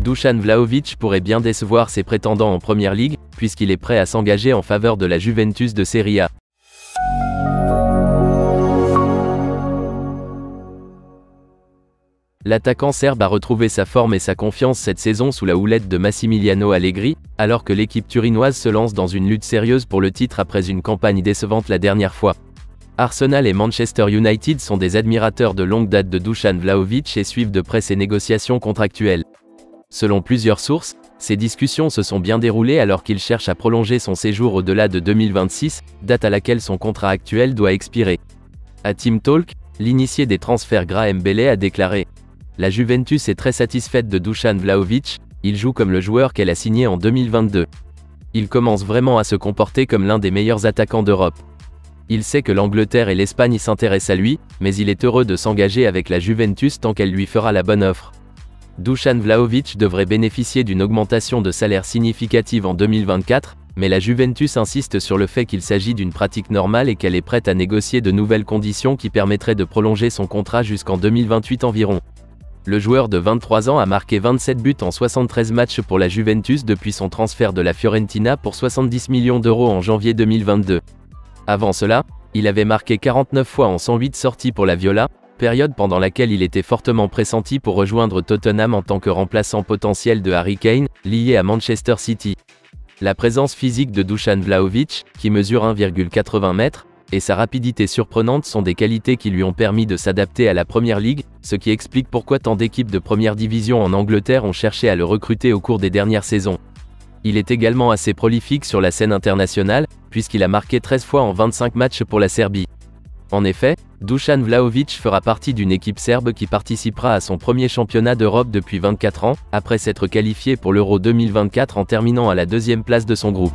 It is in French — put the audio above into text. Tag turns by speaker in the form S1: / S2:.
S1: Dusan Vlahović pourrait bien décevoir ses prétendants en Première Ligue, puisqu'il est prêt à s'engager en faveur de la Juventus de Serie A. L'attaquant serbe a retrouvé sa forme et sa confiance cette saison sous la houlette de Massimiliano Allegri, alors que l'équipe turinoise se lance dans une lutte sérieuse pour le titre après une campagne décevante la dernière fois. Arsenal et Manchester United sont des admirateurs de longue date de Dusan Vlahović et suivent de près ses négociations contractuelles. Selon plusieurs sources, ces discussions se sont bien déroulées alors qu'il cherche à prolonger son séjour au-delà de 2026, date à laquelle son contrat actuel doit expirer. À Team Talk, l'initié des transferts Graham Bailey a déclaré: la Juventus est très satisfaite de Dusan Vlahović, il joue comme le joueur qu'elle a signé en 2022. Il commence vraiment à se comporter comme l'un des meilleurs attaquants d'Europe. Il sait que l'Angleterre et l'Espagne s'intéressent à lui, mais il est heureux de s'engager avec la Juventus tant qu'elle lui fera la bonne offre. Dusan Vlahović devrait bénéficier d'une augmentation de salaire significative en 2024, mais la Juventus insiste sur le fait qu'il s'agit d'une pratique normale et qu'elle est prête à négocier de nouvelles conditions qui permettraient de prolonger son contrat jusqu'en 2028 environ. Le joueur de 23 ans a marqué 27 buts en 73 matchs pour la Juventus depuis son transfert de la Fiorentina pour 70 millions d'euros en janvier 2022. Avant cela, il avait marqué 49 fois en 108 sorties pour la Viola, période pendant laquelle il était fortement pressenti pour rejoindre Tottenham en tant que remplaçant potentiel de Harry Kane, lié à Manchester City. La présence physique de Dusan Vlahović, qui mesure 1,80 m, et sa rapidité surprenante sont des qualités qui lui ont permis de s'adapter à la Première Ligue, ce qui explique pourquoi tant d'équipes de première division en Angleterre ont cherché à le recruter au cours des dernières saisons. Il est également assez prolifique sur la scène internationale, puisqu'il a marqué 13 fois en 25 matchs pour la Serbie. En effet, Dusan Vlahović fera partie d'une équipe serbe qui participera à son premier championnat d'Europe depuis 24 ans, après s'être qualifié pour l'Euro 2024 en terminant à la 2e place de son groupe.